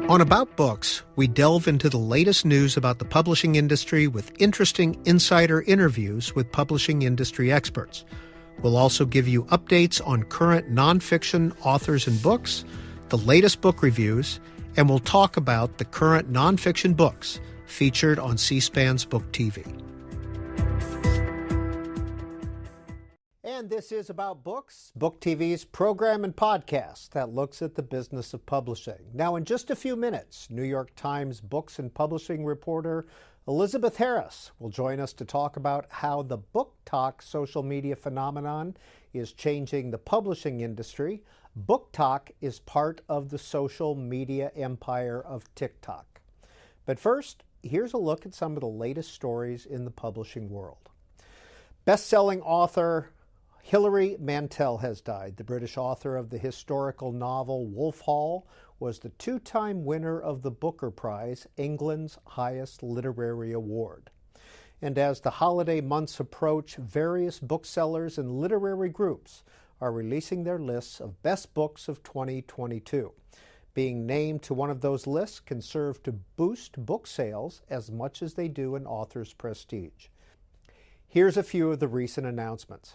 On About Books, we delve into the latest news about the publishing industry with interesting insider interviews with publishing industry experts. We'll also give you updates on current nonfiction authors and books, the latest book reviews, and we'll talk about the current nonfiction books featured on C-SPAN's Book TV. And this is About Books, Book TV's program and podcast that looks at the business of publishing. Now, in just a few minutes, New York Times books and publishing reporter Elizabeth Harris will join us to talk about how the BookTok social media phenomenon is changing the publishing industry. BookTok is part of the social media empire of TikTok. But first, here's a look at some of the latest stories in the publishing world. Best-selling author Hilary Mantel has died. The British author of the historical novel Wolf Hall was the two-time winner of the Booker Prize, England's highest literary award. And as the holiday months approach, various booksellers and literary groups are releasing their lists of best books of 2022. Being named to one of those lists can serve to boost book sales as much as they do an author's prestige. Here's a few of the recent announcements.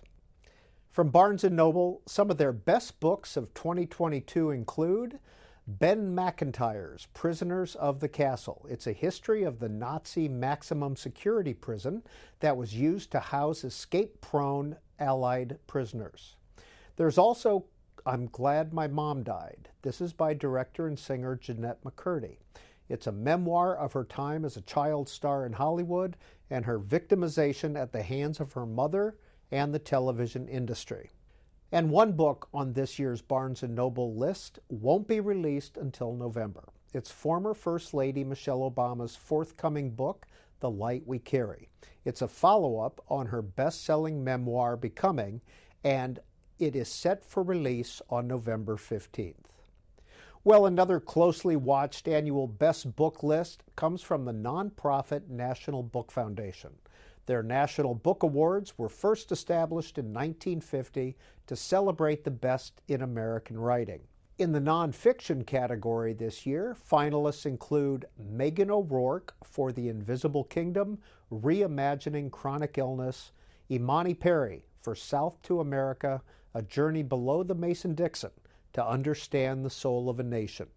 From Barnes & Noble, some of their best books of 2022 include Ben Macintyre's Prisoners of the Castle. It's a history of the Nazi maximum security prison that was used to house escape-prone Allied prisoners. There's also I'm Glad My Mom Died. This is by director and singer Jeanette McCurdy. It's a memoir of her time as a child star in Hollywood and her victimization at the hands of her mother and the television industry. And one book on this year's Barnes & Noble list won't be released until November. It's former First Lady Michelle Obama's forthcoming book, The Light We Carry. It's a follow-up on her best-selling memoir, Becoming, and it is set for release on November 15th. Well, another closely watched annual Best Book list comes from the nonprofit National Book Foundation. Their National Book Awards were first established in 1950 to celebrate the best in American writing. In the nonfiction category this year, finalists include Megan O'Rourke for The Invisible Kingdom, Reimagining Chronic Illness, Imani Perry for South to America, A Journey Below the Mason-Dixon to Understand the Soul of a Nation.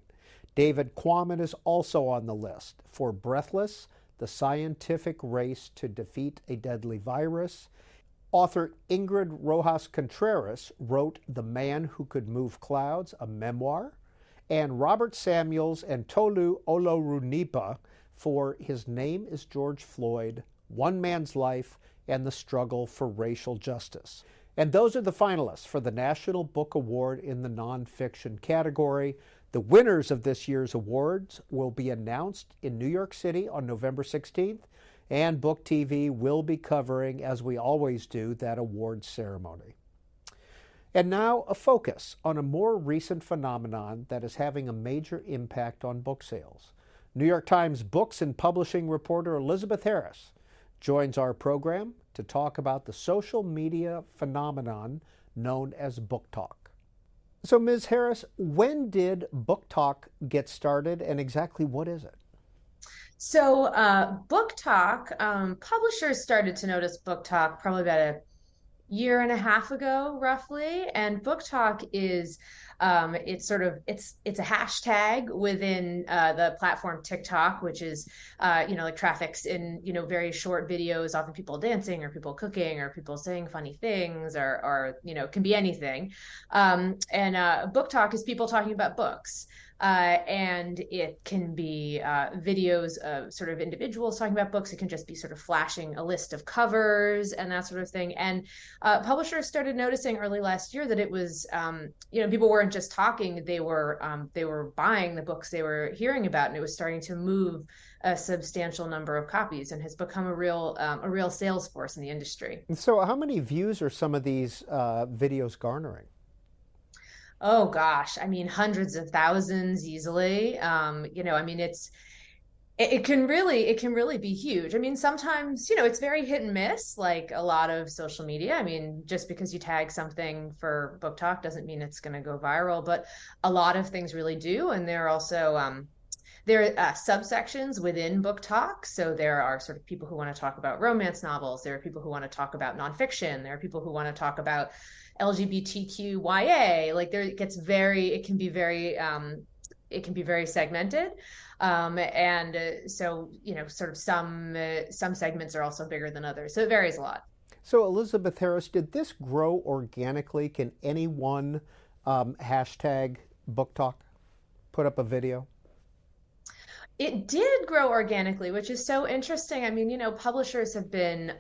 David Quammen is also on the list for Breathless, The Scientific Race to Defeat a Deadly Virus. Author Ingrid Rojas Contreras wrote The Man Who Could Move Clouds, a memoir. And Robert Samuels and Tolu Olorunnipa for His Name is George Floyd, One Man's Life, and the Struggle for Racial Justice. And those are the finalists for the National Book Award in the nonfiction category. The winners of this year's awards will be announced in New York City on November 16th, and Book TV will be covering, as we always do, that awards ceremony. And now a focus on a more recent phenomenon that is having a major impact on book sales. New York Times books and publishing reporter Elizabeth Harris joins our program to talk about the social media phenomenon known as BookTok. So, Ms. Harris, when did BookTok get started, and exactly what is it? So, BookTok, publishers started to notice BookTok probably about a year and a half ago, roughly. And BookTok is it's a hashtag within the platform TikTok, which is like traffics in very short videos, often people dancing or people cooking or people saying funny things or can be anything. And BookTok is people talking about books. And it can be videos of sort of individuals talking about books. It can just be sort of flashing a list of covers and that sort of thing. And publishers started noticing early last year that it was, people weren't just talking; they were buying the books they were hearing about, and it was starting to move a substantial number of copies, and has become a real sales force in the industry. And so, how many views are some of these videos garnering? Oh gosh, I mean, hundreds of thousands easily. It can really be huge. I mean, sometimes, it's very hit and miss, like a lot of social media. I mean, just because you tag something for BookTok doesn't mean it's going to go viral, but a lot of things really do. And there are also there are subsections within BookTok. So there are sort of people who want to talk about romance novels. There are people who want to talk about nonfiction. There are people who want to talk about LGBTQIA. Like there, it can be very segmented. So, sort of some segments are also bigger than others. So it varies a lot. So Elizabeth Harris, did this grow organically? Can anyone hashtag BookTalk put up a video? It did grow organically, which is so interesting. I mean, publishers have been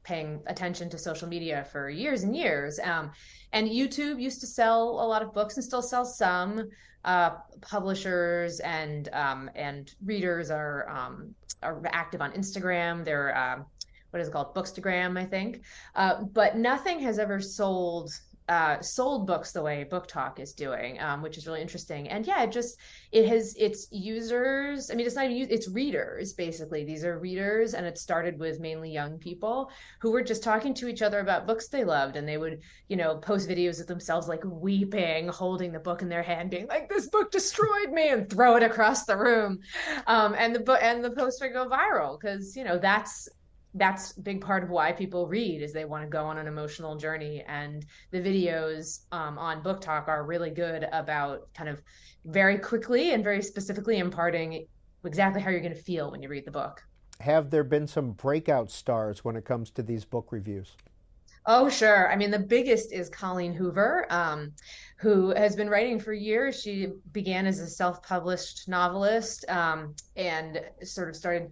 paying attention to social media for years and years. And YouTube used to sell a lot of books and still sells some. Publishers and readers are active on Instagram. They're what is it called? Bookstagram, I think. But nothing has ever sold books the way BookTok is doing, which is really interesting. And yeah, it's users. I mean, it's not even, it's readers, basically. These are readers, and it started with mainly young people who were just talking to each other about books they loved. And they would, post videos of themselves like weeping, holding the book in their hand, being like, this book destroyed me, and throw it across the room. And the post would go viral because, that's a big part of why people read, is they want to go on an emotional journey. And the videos on BookTok are really good about kind of very quickly and very specifically imparting exactly how you're going to feel when you read the book. Have there been some breakout stars when it comes to these book reviews? Oh, sure. I mean, the biggest is Colleen Hoover, who has been writing for years. She began as a self-published novelist and sort of started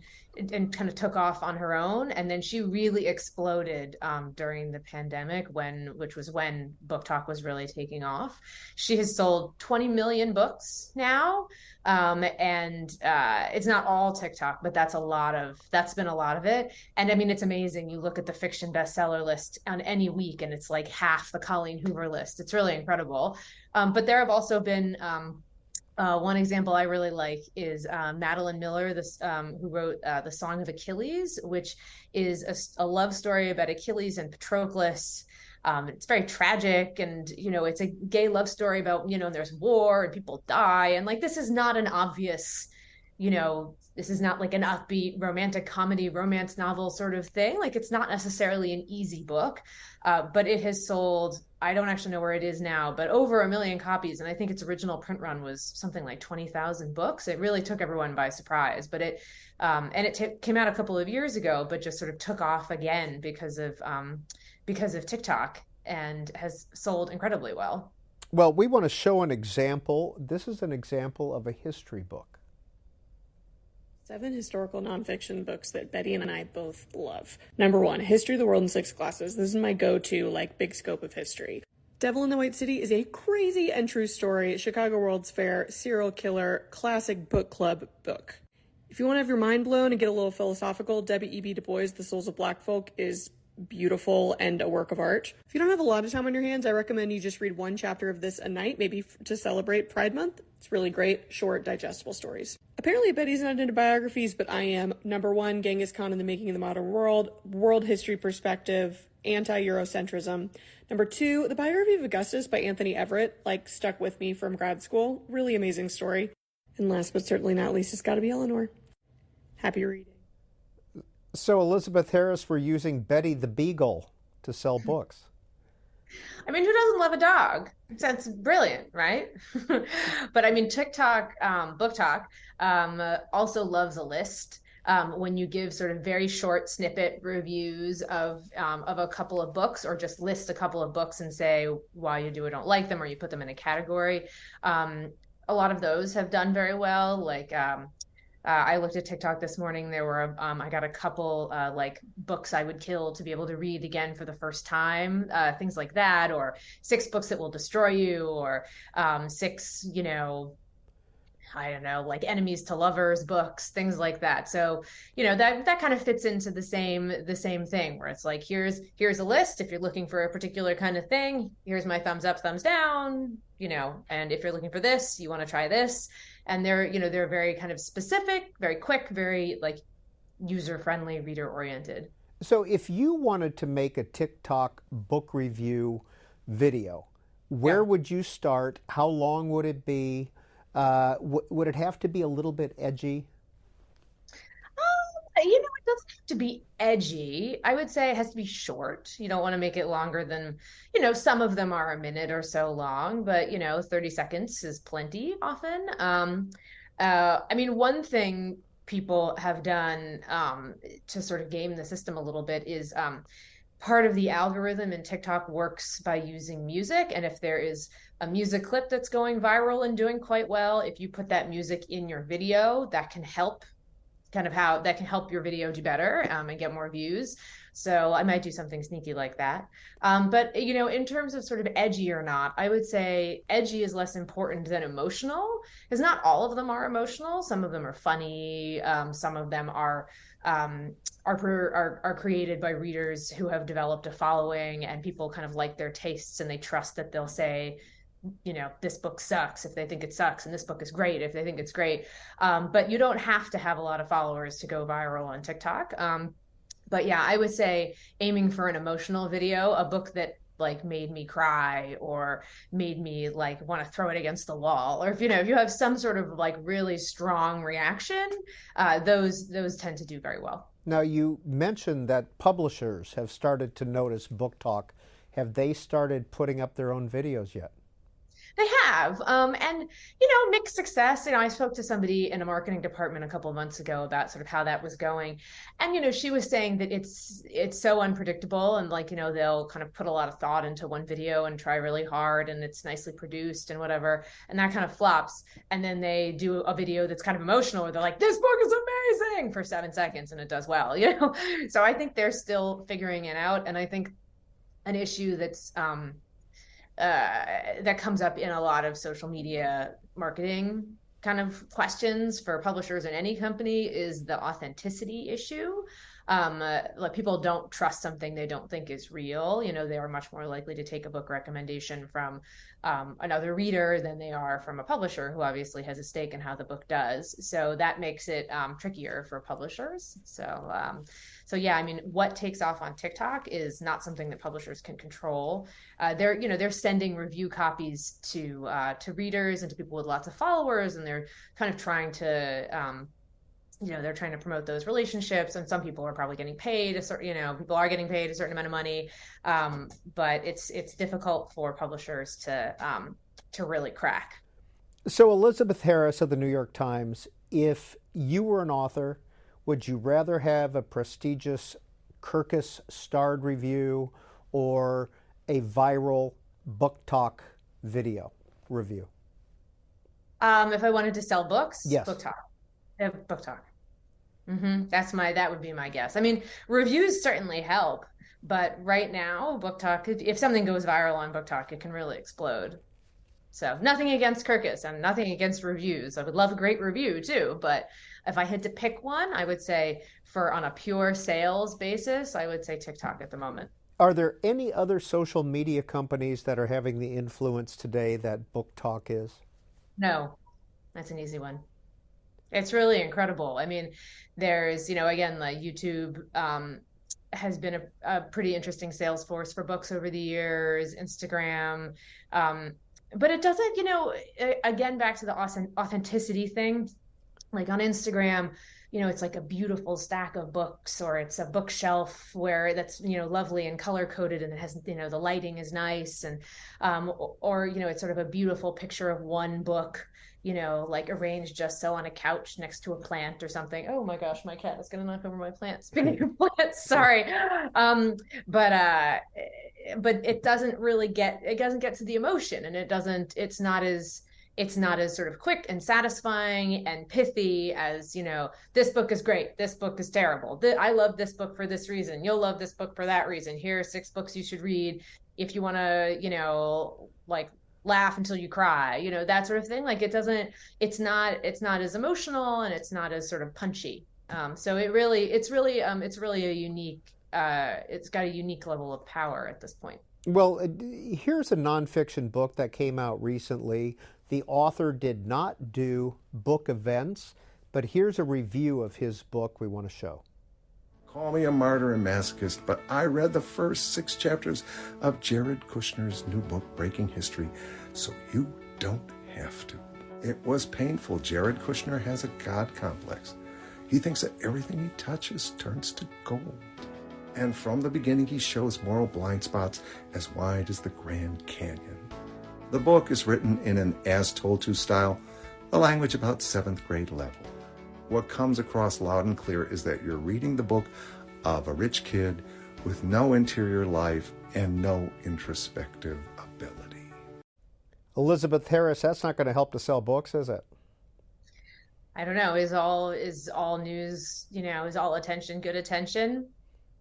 and kind of took off on her own. And then she really exploded during the pandemic, which was when BookTok was really taking off. She has sold 20 million books now. And it's not all TikTok, but that's been a lot of it. And I mean, it's amazing. You look at the fiction bestseller list on any week, and it's like half the Colleen Hoover list. It's really incredible. But there have also been one example I really like is Madeline Miller, who wrote The Song of Achilles, which is a love story about Achilles and Patroclus. It's very tragic, and it's a gay love story about there's war and people die, and like this is not an obvious, this is not like an upbeat romantic comedy romance novel sort of thing. Like it's not necessarily an easy book, but it has sold, I don't actually know where it is now, but over 1 million copies. And I think its original print run was something like 20,000 books. It really took everyone by surprise. But it came out a couple of years ago, but just sort of took off again because of TikTok, and has sold incredibly well. Well, we want to show an example. This is an example of a history book. 7 historical nonfiction books that Betty and I both love. Number 1, History of the World in 6 classes. This is my go-to, big scope of history. Devil in the White City is a crazy and true story, Chicago World's Fair, serial killer, classic book club book. If you want to have your mind blown and get a little philosophical, Debbie E.B. Du Bois' The Souls of Black Folk is beautiful and a work of art. If you don't have a lot of time on your hands, I recommend you just read one chapter of this a night, maybe to celebrate Pride Month. It's really great, short, digestible stories. Apparently Betty's not into biographies, but I am. Number 1, Genghis Khan in the Making of the Modern World, world history perspective, anti-Eurocentrism. Number 2, the biography of Augustus by Anthony Everett, stuck with me from grad school. Really amazing story. And last but certainly not least, it's got to be Eleanor. Happy reading. So Elizabeth Harris, we're using Betty the Beagle to sell books. I mean, who doesn't love a dog? That's brilliant, right? But I mean, BookTok also loves a list. When you give sort of very short snippet reviews of a couple of books, or just list a couple of books and say why you do or don't like them, or you put them in a category. A lot of those have done very well. I looked at TikTok this morning. There were, I got a couple books I would kill to be able to read again for the first time, things like that, or 6 books that will destroy you, or 6, I don't know, enemies to lovers books, things like that. So, that kind of fits into the same thing, where it's like, here's a list. If you're looking for a particular kind of thing, here's my thumbs up, thumbs down, and if you're looking for this, you want to try this. And they're very kind of specific, very quick, very user-friendly, reader-oriented. So if you wanted to make a TikTok book review video, where would you start? How long would it be? Would it have to be a little bit edgy? It doesn't have to be edgy. I would say it has to be short. You don't want to make it longer than, some of them are a minute or so long, but 30 seconds is plenty often. One thing people have done to sort of game the system a little bit is part of the algorithm in TikTok works by using music. And if there is a music clip that's going viral and doing quite well, if you put that music in your video, that can help your video do better and get more views. So I might do something sneaky like that. But in terms of sort of edgy or not, I would say edgy is less important than emotional, because not all of them are emotional. Some of them are funny. Some of them are created by readers who have developed a following, and people kind of like their tastes, and they trust that they'll say, this book sucks if they think it sucks, and this book is great if they think it's great. But you don't have to have a lot of followers to go viral on TikTok. But yeah, I would say aiming for an emotional video, a book that like made me cry or made me like want to throw it against the wall, or if you have some sort of like really strong reaction, those tend to do very well. Now, you mentioned that publishers have started to notice BookTalk. Have they started putting up their own videos yet? They have, and mixed success. I spoke to somebody in a marketing department a couple of months ago about sort of how that was going, and she was saying that it's so unpredictable, and they'll kind of put a lot of thought into one video and try really hard, and it's nicely produced and whatever, and that kind of flops, and then they do a video that's kind of emotional where they're like, "This book is amazing" for 7 seconds, and it does well. So I think they're still figuring it out, and I think an issue that's that comes up in a lot of social media marketing kind of questions for publishers in any company is the authenticity issue. Like people don't trust something they don't think is real. They are much more likely to take a book recommendation from another reader than they are from a publisher who obviously has a stake in how the book does. So that makes it trickier for publishers. So yeah, what takes off on TikTok is not something that publishers can control. They're sending review copies to readers and to people with lots of followers, and they're kind of trying to they're trying to promote those relationships, and some people are probably getting paid people are getting paid a certain amount of money, but it's difficult for publishers to really crack. So Elizabeth Harris of the New York Times, if you were an author, would you rather have a prestigious Kirkus starred review or a viral BookTalk video review? If I wanted to sell books, yes. BookTalk. Yeah, BookTalk. That would be my guess. Reviews certainly help, but right now, BookTalk, if something goes viral on BookTalk, it can really explode. So nothing against Kirkus and nothing against reviews. I would love a great review too, but if I had to pick one, I would say on a pure sales basis, I would say TikTok at the moment. Are there any other social media companies that are having the influence today that BookTalk is? No, that's an easy one. It's really incredible. There's, again, like YouTube has been a pretty interesting sales force for books over the years, Instagram. But it doesn't, again, back to the authenticity thing, like on Instagram, it's like a beautiful stack of books, or it's a bookshelf where that's, lovely and color coded, and it has, the lighting is nice, and or it's sort of a beautiful picture of one book, like arranged just so on a couch next to a plant or something. Oh my gosh, my cat is gonna knock over my plant. Speaking of plants, sorry. But it doesn't get to the emotion, and it's not as sort of quick and satisfying and pithy as, this book is great, this book is terrible, I love this book for this reason, you'll love this book for that reason, here are 6 books you should read if you want to, like laugh until you cry, that sort of thing. Like it's not as emotional, and it's not as sort of punchy. So it's really a unique, it's got a unique level of power at this point. Well, here's a nonfiction book that came out recently. The author did not do book events, but here's a review of his book we want to show. Call me a martyr and masochist, but I read the first 6 chapters of Jared Kushner's new book, Breaking History, so you don't have to. It was painful. Jared Kushner has a God complex. He thinks that everything he touches turns to gold. And from the beginning, he shows moral blind spots as wide as the Grand Canyon. The book is written in an as-told-to style, a language about 7th grade level. What comes across loud and clear is that you're reading the book of a rich kid with no interior life and no introspective ability. Elizabeth Harris, that's not going to help to sell books, is it? I don't know. Is all news, is all attention good attention?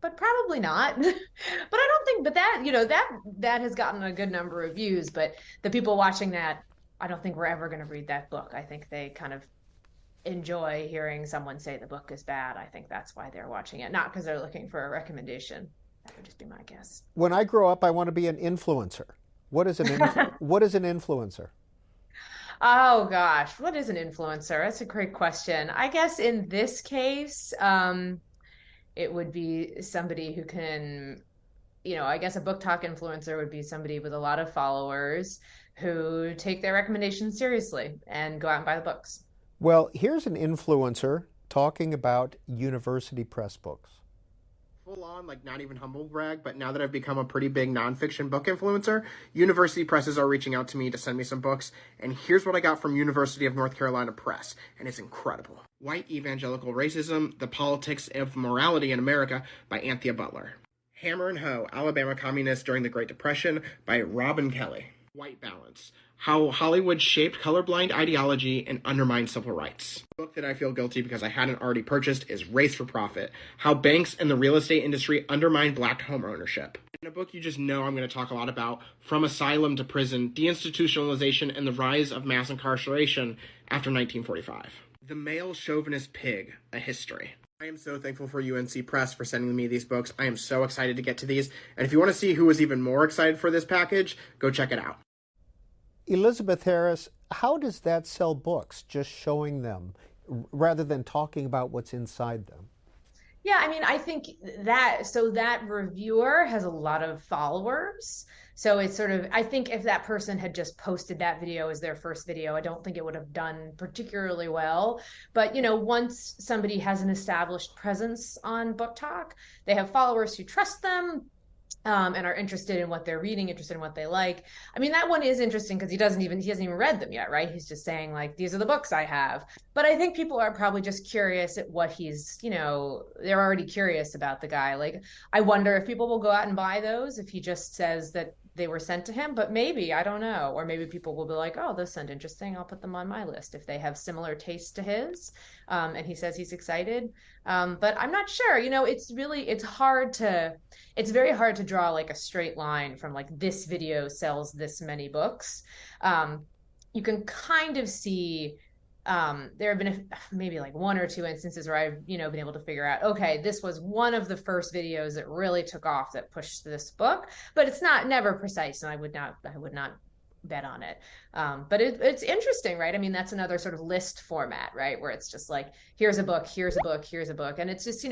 But probably not. But I don't think, but that has gotten a good number of views, but the people watching that, I don't think we're ever going to read that book. I think they kind of enjoy hearing someone say the book is bad. I think that's why they're watching it, not because they're looking for a recommendation. That would just be my guess. When I grow up, I want to be an influencer. What is what is an influencer? Oh gosh, what is an influencer? That's a great question. I guess in this case, it would be somebody who can, I guess a BookTok influencer would be somebody with a lot of followers who take their recommendations seriously and go out and buy the books. Well, here's an influencer talking about University Press books. Full on, like not even humble brag, but now that I've become a pretty big nonfiction book influencer, University Presses are reaching out to me to send me some books, and here's what I got from University of North Carolina Press, and it's incredible. White Evangelical Racism, The Politics of Morality in America by Anthea Butler. Hammer and Hoe, Alabama Communists During the Great Depression by Robin Kelly. White Balance, How Hollywood Shaped Colorblind Ideology and Undermined Civil Rights. The book that I feel guilty because I hadn't already purchased is Race for Profit, How Banks and the Real Estate Industry Undermine Black Home Ownership. In a book you just know I'm going to talk a lot about, From Asylum to Prison, Deinstitutionalization and the Rise of Mass Incarceration After 1945. The Male Chauvinist Pig, A History. I am so thankful for UNC Press for sending me these books. I am so excited to get to these. And if you want to see who was even more excited for this package, go check it out. Elizabeth Harris, how does that sell books, just showing them rather than talking about what's inside them? Yeah, I mean, I think that reviewer has a lot of followers. So it's sort of, I think if that person had just posted that video as their first video, I don't think it would have done particularly well. But, once somebody has an established presence on BookTok, they have followers who trust them, and are interested in what they're reading, interested in what they like. I mean, that one is interesting because he hasn't even read them yet, right? He's just saying like, these are the books I have. But I think people are probably just curious at what he's, they're already curious about the guy. Like, I wonder if people will go out and buy those if he just says that they were sent to him, but maybe, I don't know. Or maybe people will be like, oh, those sound interesting. I'll put them on my list if they have similar tastes to his. And he says he's excited. But I'm not sure, it's very hard to draw like a straight line from like this video sells this many books. You can kind of see there have been maybe like one or two instances where I've been able to figure out, okay, this was one of the first videos that really took off that pushed this book, but it's never precise, and I would not bet on it. But it's interesting, right? I mean, that's another sort of list format, right? Where it's just like, here's a book, here's a book, here's a book. And it's just,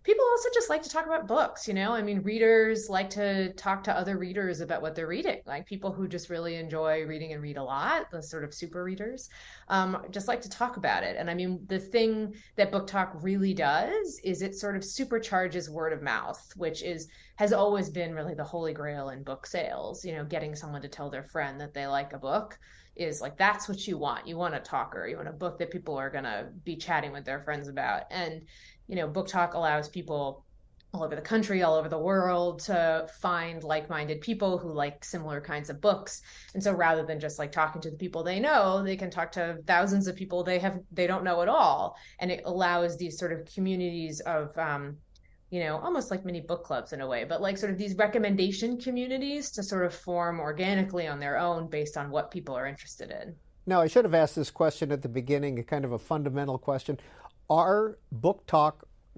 people also just like to talk about books, I mean, readers like to talk to other readers about what they're reading. Like people who just really enjoy reading and read a lot, the sort of super readers, just like to talk about it. And I mean, the thing that BookTok really does is it sort of supercharges word of mouth, which has always been really the holy grail in book sales. Getting someone to tell their friend that they like a book is like, that's what you want. You want a talker. You want a book that people are going to be chatting with their friends about. And, BookTok allows people all over the country, all over the world to find like-minded people who like similar kinds of books. And so rather than just like talking to the people they know, they can talk to thousands of people they don't know at all. And it allows these sort of communities of, almost like mini book clubs in a way, but like sort of these recommendation communities to sort of form organically on their own based on what people are interested in. Now, I should have asked this question at the beginning, a kind of a fundamental question. Are BookTok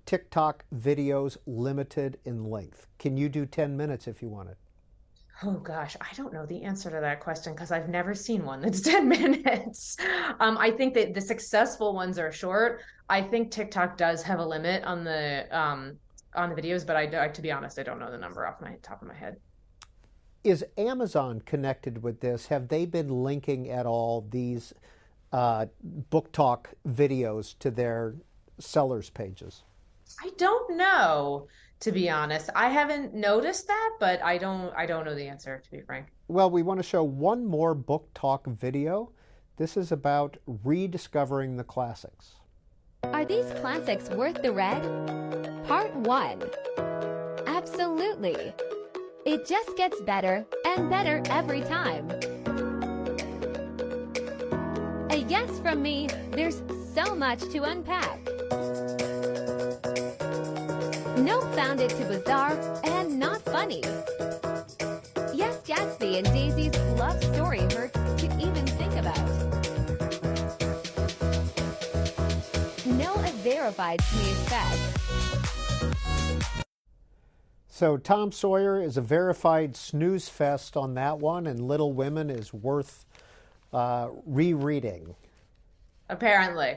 TikTok videos limited in length? Can you do 10 minutes if you wanted? Oh gosh, I don't know the answer to that question because I've never seen one that's 10 minutes. I think that the successful ones are short. I think TikTok does have a limit on the videos, but to be honest, I don't know the number off my top of my head. Is Amazon connected with this? Have they been linking at all these BookTalk videos to their sellers pages? I don't know, to be honest. I haven't noticed that, but I don't know the answer, to be frank. Well, we want to show one more BookTalk video. This is about rediscovering the classics. Are these classics worth the read? Part 1. Absolutely. It just gets better and better every time. A yes from me, there's so much to unpack. No found it too bizarre and not funny. Yes, Gatsby and Daisy's love story hurts to even think about. No a verified snooze fest. So Tom Sawyer is a verified snooze fest on that one, and Little Women is worth rereading. Apparently.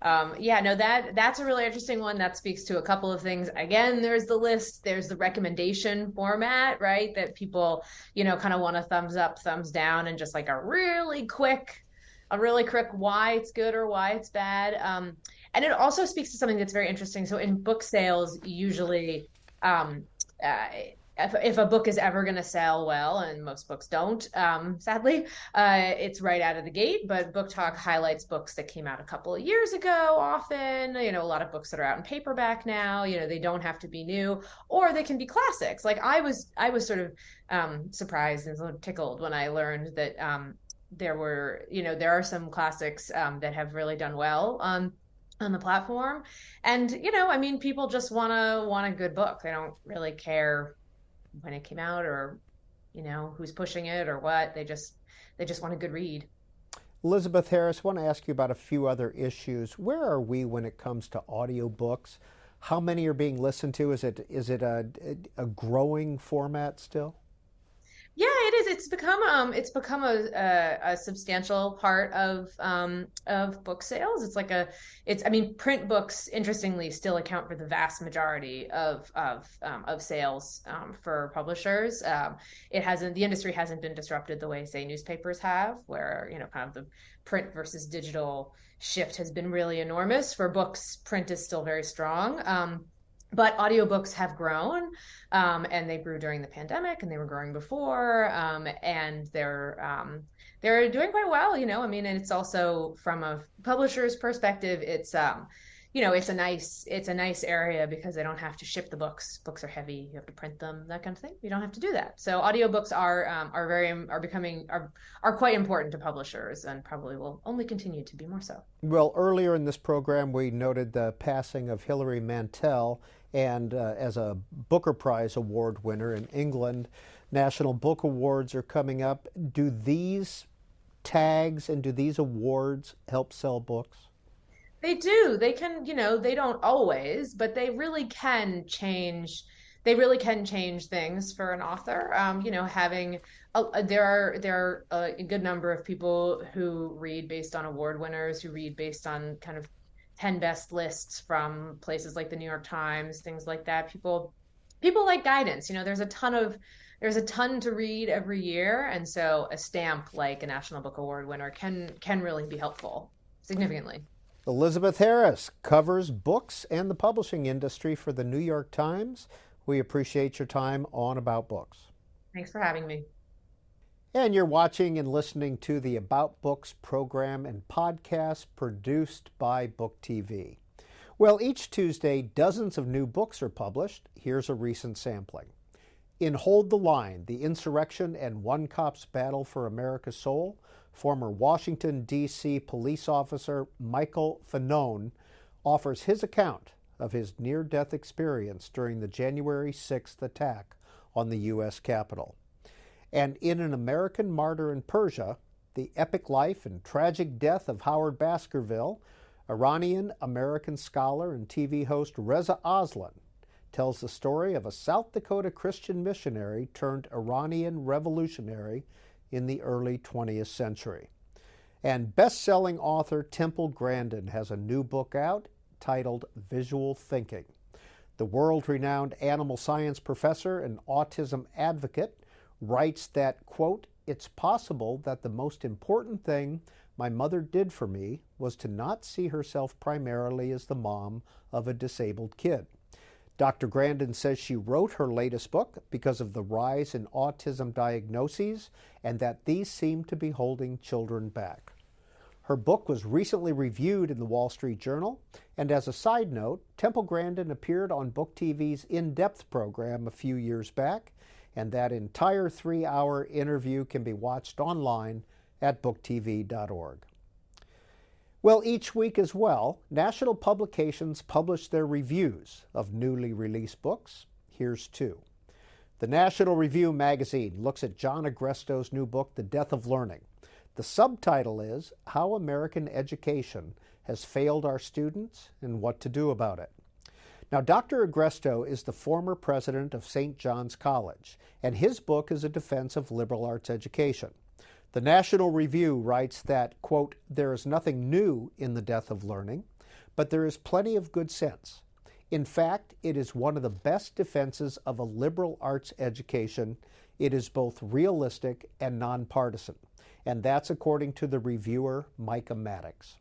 That's a really interesting one. That speaks to a couple of things. Again, there's the list, there's the recommendation format, right? That people, kind of want a thumbs up, thumbs down, and just like a really quick why it's good or why it's bad. And it also speaks to something that's very interesting. So in book sales, usually, if a book is ever going to sell well, and most books don't, sadly, it's right out of the gate. But BookTalk highlights books that came out a couple of years ago often, a lot of books that are out in paperback now, they don't have to be new, or they can be classics. Like I was sort of surprised and sort of tickled when I learned that there are some classics that have really done well on the platform. And, people just want a good book. They don't really care when it came out or, who's pushing it or what. They just want a good read. Elizabeth Harris, I want to ask you about a few other issues. Where are we when it comes to audiobooks? How many are being listened to? Is it a growing format still? Yeah, it is. It's become a substantial part of book sales. Print books, interestingly, still account for the vast majority of sales for publishers. The industry hasn't been disrupted the way, say, newspapers have, where kind of the print versus digital shift has been really enormous. For books, print is still very strong. But audiobooks have grown, and they grew during the pandemic, and they were growing before, and they're doing quite well, and it's also, from a publisher's perspective, it's it's a nice area because they don't have to ship the books. Books are heavy, you have to print them, that kind of thing. You don't have to do that. So audiobooks are quite important to publishers, and probably will only continue to be more so. Well, earlier in this program, we noted the passing of Hilary Mantel, and as a Booker Prize Award winner in England. National Book Awards are coming up. Do these tags and do these awards help sell books? They do. They can, they don't always, but they really can change. They really can change things for an author. There are a good number of people who read based on award winners, who read based on kind of 10 best lists from places like the New York Times, things like that. People like guidance. There's a ton to read every year, and so a stamp like a National Book Award winner can really be helpful significantly. Elizabeth Harris covers books and the publishing industry for the New York Times. We appreciate your time on About Books. Thanks for having me. And you're watching and listening to the About Books program and podcast produced by Book TV. Well, each Tuesday, dozens of new books are published. Here's a recent sampling. In Hold the Line, The Insurrection and One Cop's Battle for America's Soul, former Washington, D.C. police officer Michael Fanone offers his account of his near-death experience during the January 6th attack on the U.S. Capitol. And in An American Martyr in Persia, the epic life and tragic death of Howard Baskerville, Iranian-American scholar and TV host Reza Aslan tells the story of a South Dakota Christian missionary turned Iranian revolutionary in the early 20th century. And best-selling author Temple Grandin has a new book out titled Visual Thinking. The world-renowned animal science professor and autism advocate writes that, quote, "It's possible that the most important thing my mother did for me was to not see herself primarily as the mom of a disabled kid." Dr. Grandin says she wrote her latest book because of the rise in autism diagnoses and that these seem to be holding children back. Her book was recently reviewed in the Wall Street Journal, and as a side note, Temple Grandin appeared on Book TV's In-Depth program a few years back, and that entire 3-hour interview can be watched online at booktv.org. Well, each week as well, national publications publish their reviews of newly released books. Here's two. The National Review magazine looks at John Agresto's new book, The Death of Learning. The subtitle is How American Education Has Failed Our Students and What to Do About It. Now, Dr. Agresto is the former president of St. John's College, and his book is a defense of liberal arts education. The National Review writes that, quote, "There is nothing new in the death of learning, but there is plenty of good sense. In fact, it is one of the best defenses of a liberal arts education. It is both realistic and nonpartisan." And that's according to the reviewer, Micah Maddox.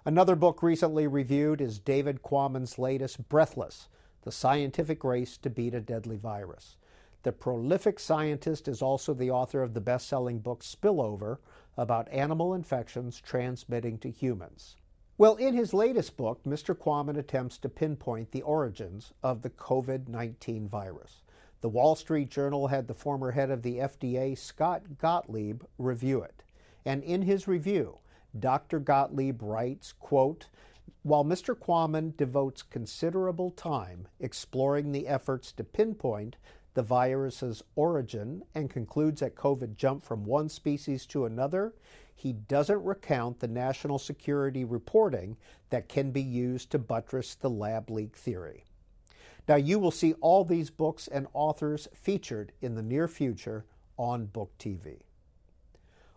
Another book recently reviewed is David Quammen's latest, Breathless, The Scientific Race to Beat a Deadly Virus. The prolific scientist is also the author of the best-selling book Spillover, about animal infections transmitting to humans. Well, in his latest book, Mr. Quammen attempts to pinpoint the origins of the COVID-19 virus. The Wall Street Journal had the former head of the FDA, Scott Gottlieb, review it. And in his review, Dr. Gottlieb writes, quote, "While Mr. Quammen devotes considerable time exploring the efforts to pinpoint the virus's origin and concludes that COVID jumped from one species to another, he doesn't recount the national security reporting that can be used to buttress the lab leak theory." Now, you will see all these books and authors featured in the near future on Book TV.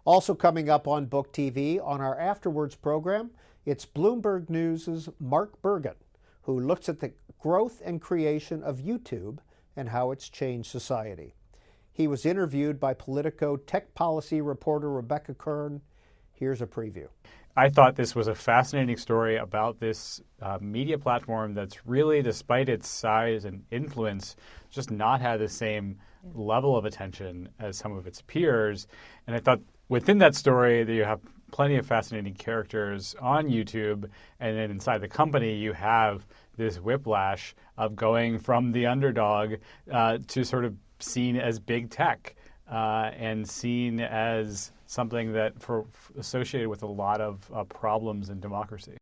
Also coming up on Book TV on our Afterwards program, it's Bloomberg News' Mark Bergen, who looks at the growth and creation of YouTube and how it's changed society. He was interviewed by Politico tech policy reporter Rebecca Kern. Here's a preview. I thought this was a fascinating story about this media platform that's really, despite its size and influence, just not had the same level of attention as some of its peers. And I thought within that story that you have plenty of fascinating characters on YouTube, and then inside the company you have this whiplash of going from the underdog to sort of seen as big tech and seen as something that associated with a lot of problems in democracy.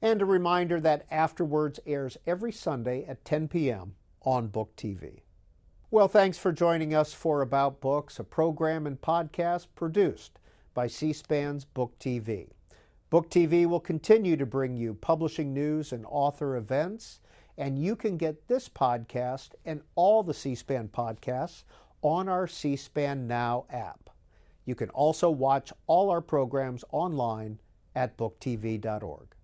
And a reminder that Afterwards airs every Sunday at 10 p.m. on Book TV. Well, thanks for joining us for About Books, a program and podcast produced by C-SPAN's Book TV. Book TV will continue to bring you publishing news and author events, and you can get this podcast and all the C-SPAN podcasts on our C-SPAN Now app. You can also watch all our programs online at booktv.org.